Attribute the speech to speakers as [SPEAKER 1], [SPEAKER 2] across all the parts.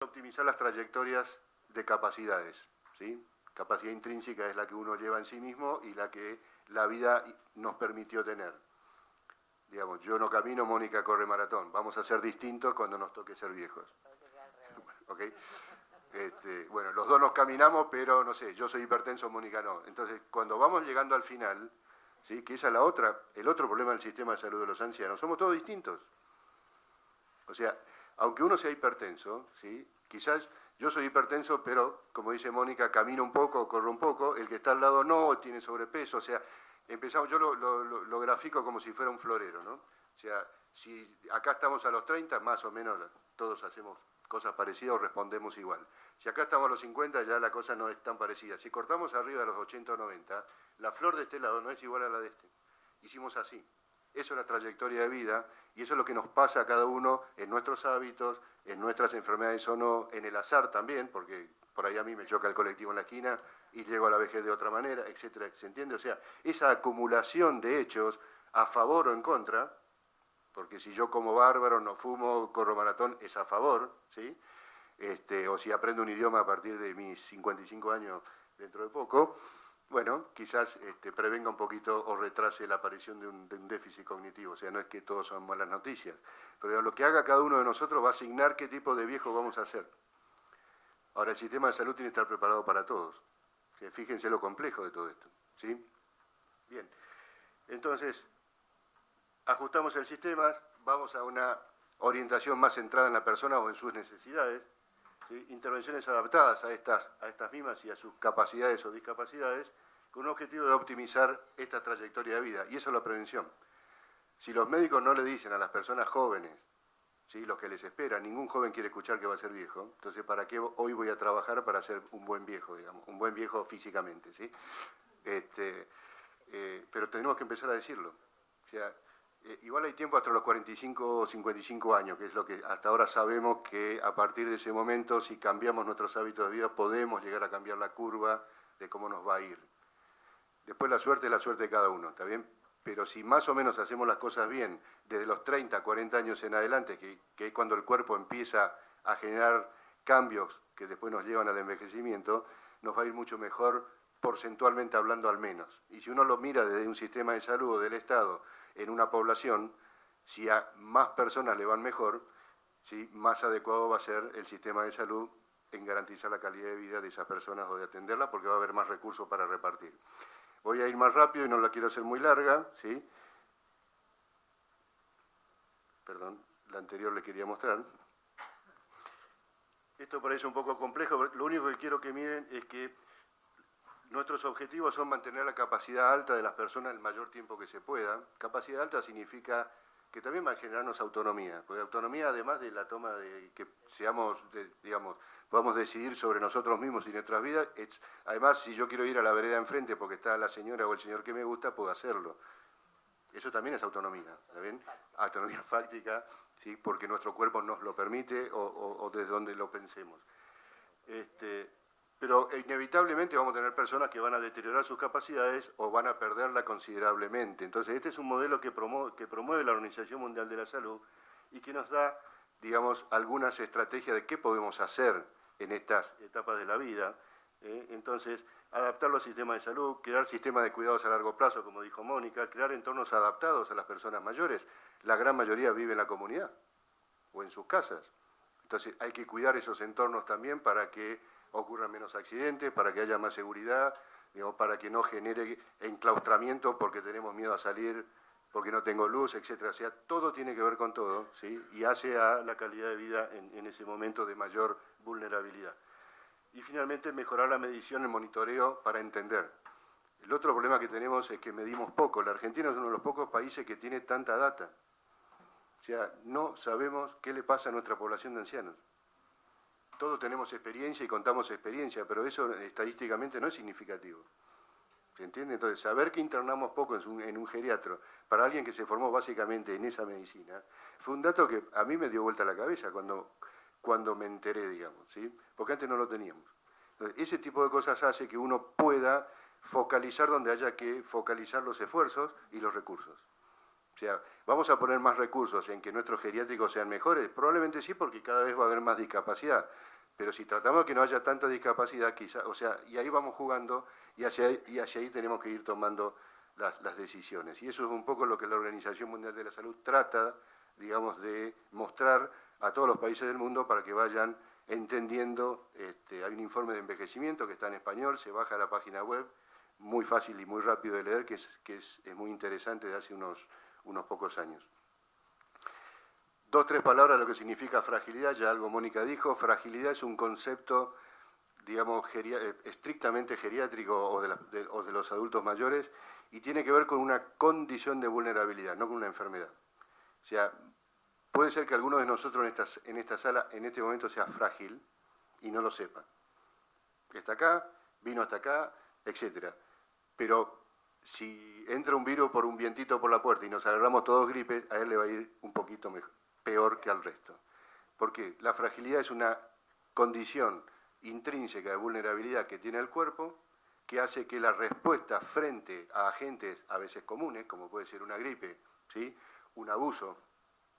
[SPEAKER 1] Optimizar las trayectorias de capacidades, ¿sí? Capacidad intrínseca es la que uno lleva en sí mismo y la que la vida nos permitió tener. Digamos, yo no camino, Mónica corre maratón. Vamos a ser distintos cuando nos toque ser viejos. ¿Ok? Bueno, los dos nos caminamos, pero no sé, yo soy hipertenso, Mónica no. Entonces, cuando vamos llegando al final, ¿sí? Que esa es el otro problema del sistema de salud de los ancianos, somos todos distintos. O sea, aunque uno sea hipertenso, ¿sí? Quizás yo soy hipertenso, pero como dice Mónica, camino un poco, corro un poco, el que está al lado no, tiene sobrepeso, o sea, empezamos, yo lo grafico como si fuera un florero, ¿no? O sea, si acá estamos a los 30, más o menos todos hacemos cosas parecidas o respondemos igual. Si acá estamos a los 50, ya la cosa no es tan parecida. Si cortamos arriba a los 80 o 90, la flor de este lado no es igual a la de este. Hicimos así. Eso es la trayectoria de vida y eso es lo que nos pasa a cada uno en nuestros hábitos, en nuestras enfermedades o no, en el azar también, porque por ahí a mí me choca el colectivo en la esquina y llego a la vejez de otra manera, etcétera, ¿se entiende? O sea, esa acumulación de hechos a favor o en contra, porque si yo como bárbaro, no fumo, corro maratón, es a favor, ¿sí? O si aprendo un idioma a partir de mis 55 años dentro de poco, bueno, quizás prevenga un poquito o retrase la aparición de un déficit cognitivo. O sea, no es que todos son malas noticias, pero lo que haga cada uno de nosotros va a asignar qué tipo de viejo vamos a ser. Ahora, el sistema de salud tiene que estar preparado para todos. O sea, fíjense lo complejo de todo esto, ¿sí? Bien, entonces, ajustamos el sistema, vamos a una orientación más centrada en la persona o en sus necesidades, ¿sí? Intervenciones adaptadas a estas mismas y a sus capacidades o discapacidades, con un objetivo de optimizar esta trayectoria de vida, y eso es la prevención. Si los médicos no le dicen a las personas jóvenes, ¿sí? Los que les esperan, ningún joven quiere escuchar que va a ser viejo, entonces ¿para qué hoy voy a trabajar para ser un buen viejo, digamos, un buen viejo físicamente, ¿sí? Pero tenemos que empezar a decirlo. O sea, igual hay tiempo hasta los 45 o 55 años, que es lo que hasta ahora sabemos que a partir de ese momento, si cambiamos nuestros hábitos de vida, podemos llegar a cambiar la curva de cómo nos va a ir. Después la suerte es la suerte de cada uno, ¿está bien? Pero si más o menos hacemos las cosas bien, desde los 30, 40 años en adelante, que es cuando el cuerpo empieza a generar cambios que después nos llevan al envejecimiento, nos va a ir mucho mejor porcentualmente hablando al menos. Y si uno lo mira desde un sistema de salud o del Estado en una población, si a más personas le van mejor, ¿sí? Más adecuado va a ser el sistema de salud en garantizar la calidad de vida de esas personas o de atenderlas, porque va a haber más recursos para repartir. Voy a ir más rápido y no la quiero hacer muy larga, ¿sí? Perdón, la anterior le quería mostrar. Esto parece un poco complejo, pero lo único que quiero que miren es que nuestros objetivos son mantener la capacidad alta de las personas el mayor tiempo que se pueda. Capacidad alta significa que también va a generarnos autonomía, porque autonomía además de la toma de que seamos, digamos, podamos decidir sobre nosotros mismos y nuestras vidas, además si yo quiero ir a la vereda enfrente porque está la señora o el señor que me gusta, puedo hacerlo. Eso también es autonomía, ¿está bien? Autonomía fáctica, ¿sí? Porque nuestro cuerpo nos lo permite o desde donde lo pensemos. Pero inevitablemente vamos a tener personas que van a deteriorar sus capacidades o van a perderla considerablemente. Entonces, este es un modelo que promueve la Organización Mundial de la Salud y que nos da, digamos, algunas estrategias de qué podemos hacer en estas etapas de la vida. Entonces, adaptar los sistemas de salud, crear sistemas de cuidados a largo plazo, como dijo Mónica, crear entornos adaptados a las personas mayores. La gran mayoría vive en la comunidad o en sus casas. Entonces, hay que cuidar esos entornos también para que ocurran menos accidentes, para que haya más seguridad, digamos, para que no genere enclaustramiento porque tenemos miedo a salir, porque no tengo luz, etcétera. O sea, todo tiene que ver con todo, ¿sí? Y hace a la calidad de vida en ese momento de mayor vulnerabilidad. Y finalmente, mejorar la medición, el monitoreo para entender. El otro problema que tenemos es que medimos poco. La Argentina es uno de los pocos países que tiene tanta data. O sea, no sabemos qué le pasa a nuestra población de ancianos. Todos tenemos experiencia y contamos experiencia, pero eso estadísticamente no es significativo. ¿Se entiende? Entonces, saber que internamos poco en un geriatro para alguien que se formó básicamente en esa medicina, fue un dato que a mí me dio vuelta la cabeza cuando me enteré, digamos, ¿sí? Porque antes no lo teníamos. Entonces, ese tipo de cosas hace que uno pueda focalizar donde haya que focalizar los esfuerzos y los recursos. O sea, ¿vamos a poner más recursos en que nuestros geriátricos sean mejores? Probablemente sí, porque cada vez va a haber más discapacidad. Pero si tratamos de que no haya tanta discapacidad, quizá, o sea, y ahí vamos jugando y hacia ahí tenemos que ir tomando las decisiones. Y eso es un poco lo que la Organización Mundial de la Salud trata, digamos, de mostrar a todos los países del mundo para que vayan entendiendo. Hay un informe de envejecimiento que está en español, se baja a la página web, muy fácil y muy rápido de leer, que es muy interesante, de hace unos pocos años. Dos, tres palabras de lo que significa fragilidad, ya algo Mónica dijo. Fragilidad es un concepto, digamos, estrictamente geriátrico o de los adultos mayores, y tiene que ver con una condición de vulnerabilidad, no con una enfermedad. O sea, puede ser que alguno de nosotros en esta sala en este momento sea frágil y no lo sepa. Está acá, vino hasta acá, etc. Pero si entra un virus por un vientito por la puerta y nos agarramos todos gripes, a él le va a ir un poquito peor que al resto. Porque la fragilidad es una condición intrínseca de vulnerabilidad que tiene el cuerpo, que hace que la respuesta frente a agentes a veces comunes, como puede ser una gripe, ¿sí?, un abuso.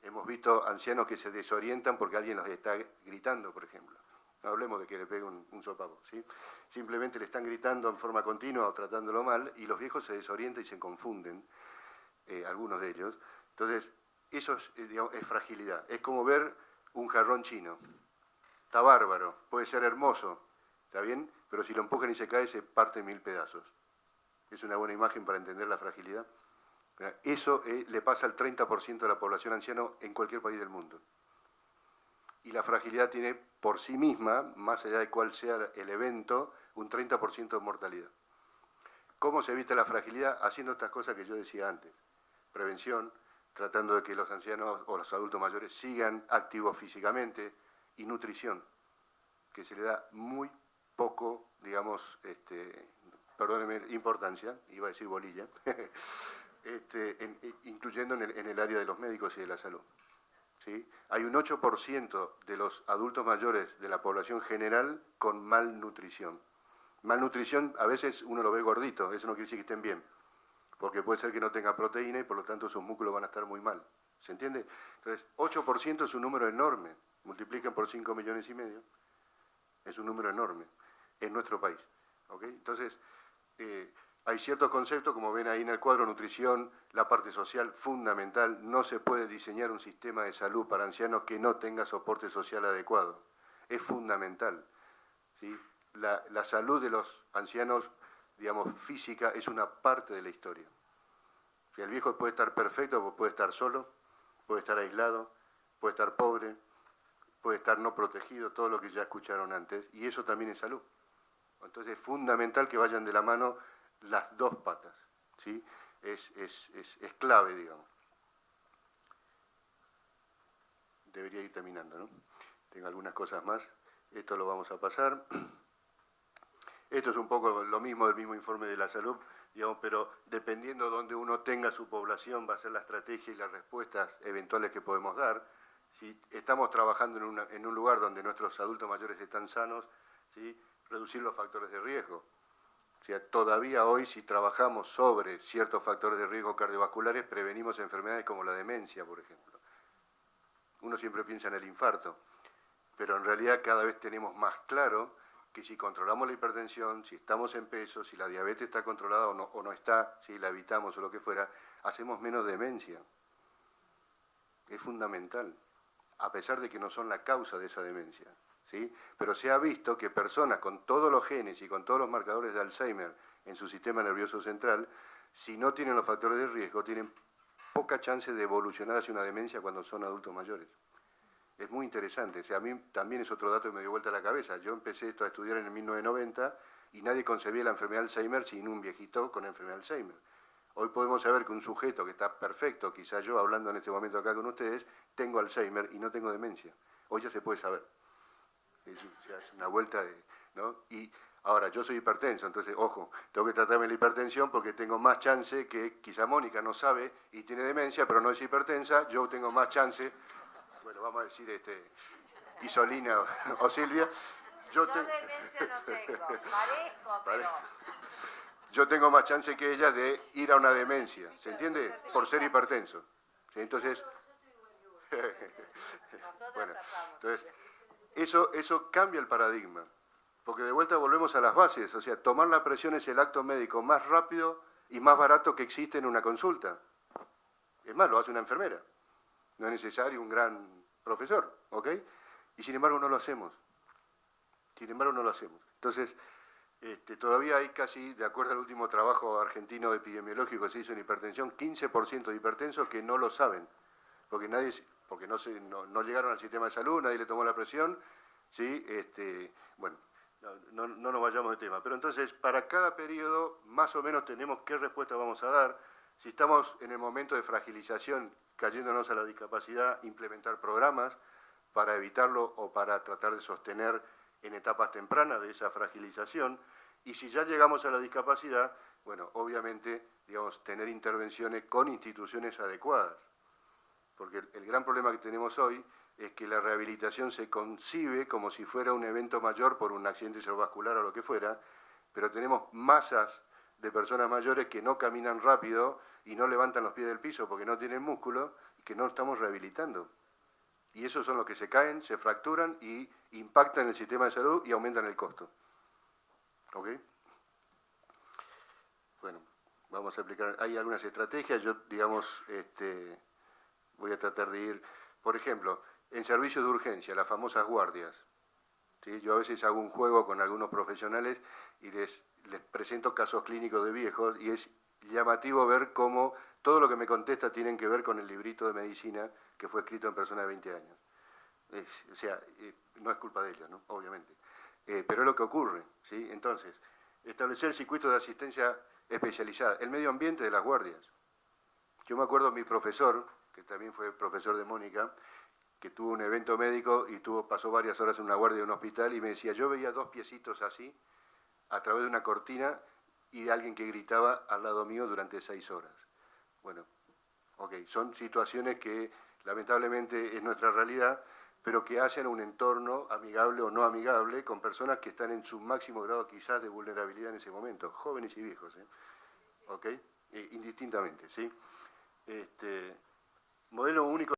[SPEAKER 1] Hemos visto ancianos que se desorientan porque alguien los está gritando, por ejemplo. No hablemos de que le pegue un sopapo, ¿sí? Simplemente le están gritando en forma continua o tratándolo mal, y los viejos se desorientan y se confunden, algunos de ellos. Entonces, eso digamos, es fragilidad. Es como ver un jarrón chino. Está bárbaro, puede ser hermoso, ¿está bien? Pero si lo empujan y se cae, se parte en 1000 pedazos. Es una buena imagen para entender la fragilidad. Eso le pasa al 30% de la población anciana en cualquier país del mundo. Y la fragilidad tiene por sí misma, más allá de cuál sea el evento, un 30% de mortalidad. ¿Cómo se evita la fragilidad? Haciendo estas cosas que yo decía antes. Prevención, tratando de que los ancianos o los adultos mayores sigan activos físicamente, y nutrición, que se le da muy poco, digamos, perdónenme, importancia, iba a decir bolilla, incluyendo en el área de los médicos y de la salud. ¿Sí? Hay un 8% de los adultos mayores de la población general con malnutrición. Malnutrición, a veces uno lo ve gordito, eso no quiere decir que estén bien, porque puede ser que no tenga proteína y por lo tanto sus músculos van a estar muy mal. ¿Se entiende? Entonces, 8% es un número enorme. Multipliquen por 5,5 millones. Es un número enorme en nuestro país. ¿Okay? Entonces, hay ciertos conceptos, como ven ahí en el cuadro, nutrición, la parte social, fundamental. No se puede diseñar un sistema de salud para ancianos que no tenga soporte social adecuado. Es fundamental. ¿Sí? La salud de los ancianos, digamos, física, es una parte de la historia. Si el viejo puede estar perfecto, puede estar solo, puede estar aislado, puede estar pobre, puede estar no protegido, todo lo que ya escucharon antes, y eso también es salud. Entonces es fundamental que vayan de la mano las dos patas, ¿sí? Es clave, digamos. Debería ir terminando, ¿no? Tengo algunas cosas más, esto lo vamos a pasar. Esto es un poco lo mismo del mismo informe de la salud, digamos, pero dependiendo de donde uno tenga su población va a ser la estrategia y las respuestas eventuales que podemos dar. Si estamos trabajando en un lugar donde nuestros adultos mayores están sanos, ¿sí?, reducir los factores de riesgo. O sea, todavía hoy, si trabajamos sobre ciertos factores de riesgo cardiovasculares, prevenimos enfermedades como la demencia, por ejemplo. Uno siempre piensa en el infarto, pero en realidad cada vez tenemos más claro que si controlamos la hipertensión, si estamos en peso, si la diabetes está controlada o no está, si la evitamos o lo que fuera, hacemos menos demencia. Es fundamental, a pesar de que no son la causa de esa demencia, ¿sí? Pero se ha visto que personas con todos los genes y con todos los marcadores de Alzheimer en su sistema nervioso central, si no tienen los factores de riesgo, tienen poca chance de evolucionar hacia una demencia cuando son adultos mayores. Es muy interesante, o sea, a mí también es otro dato que me dio vuelta a la cabeza. Yo empecé esto a estudiar en el 1990 y nadie concebía la enfermedad de Alzheimer sin un viejito con enfermedad de Alzheimer. Hoy podemos saber que un sujeto que está perfecto, quizá yo hablando en este momento acá con ustedes, tengo Alzheimer y no tengo demencia. Hoy ya se puede saber. Es una vuelta de, ¿no? Y ahora, yo soy hipertenso, entonces, ojo, tengo que tratarme la hipertensión porque tengo más chance que quizá Mónica no sabe y tiene demencia, pero no es hipertensa, yo tengo más chance, bueno, vamos a decir Isolina o Silvia.
[SPEAKER 2] Yo demencia no tengo, parezco, pero...
[SPEAKER 1] Yo tengo más chance que ella de ir a una demencia, ¿se entiende? Por ser hipertenso. ¿Sí? Entonces,
[SPEAKER 2] Nosotros
[SPEAKER 1] bueno,
[SPEAKER 2] sacamos.
[SPEAKER 1] entonces, Eso cambia el paradigma, porque de vuelta volvemos a las bases, o sea, tomar la presión es el acto médico más rápido y más barato que existe en una consulta. Es más, lo hace una enfermera, no es necesario un gran profesor, ¿ok? Y sin embargo no lo hacemos, Entonces, todavía hay casi, de acuerdo al último trabajo argentino epidemiológico que se hizo en hipertensión, 15% de hipertensos que no lo saben, porque no llegaron al sistema de salud, nadie le tomó la presión, ¿sí? Bueno, no nos vayamos de tema. Pero entonces, para cada periodo, más o menos tenemos qué respuesta vamos a dar. Si estamos en el momento de fragilización, cayéndonos a la discapacidad, implementar programas para evitarlo o para tratar de sostener en etapas tempranas de esa fragilización. Y si ya llegamos a la discapacidad, bueno, obviamente, digamos, tener intervenciones con instituciones adecuadas. Porque el gran problema que tenemos hoy es que la rehabilitación se concibe como si fuera un evento mayor por un accidente cerebrovascular o lo que fuera, pero tenemos masas de personas mayores que no caminan rápido y no levantan los pies del piso porque no tienen músculo y que no estamos rehabilitando. Y esos son los que se caen, se fracturan y impactan el sistema de salud y aumentan el costo. ¿Ok? Bueno, vamos a aplicar, hay algunas estrategias, yo digamos, voy a tratar de ir, por ejemplo, en servicios de urgencia, las famosas guardias. ¿Sí? Yo a veces hago un juego con algunos profesionales y les presento casos clínicos de viejos y es llamativo ver cómo todo lo que me contesta tienen que ver con el librito de medicina que fue escrito en personas de 20 años. No es culpa de ellos, ¿no? Obviamente. Pero es lo que ocurre, ¿sí? Entonces, establecer circuitos de asistencia especializada, el medio ambiente de las guardias. Yo me acuerdo mi profesor, que también fue profesor de Mónica, que tuvo un evento médico y pasó varias horas en una guardia de un hospital y me decía, yo veía dos piecitos así, a través de una cortina y de alguien que gritaba al lado mío durante 6 horas. Bueno, ok, son situaciones que lamentablemente es nuestra realidad, pero que hacen un entorno amigable o no amigable con personas que están en su máximo grado quizás de vulnerabilidad en ese momento, jóvenes y viejos, ok, indistintamente, ¿sí? Modelo único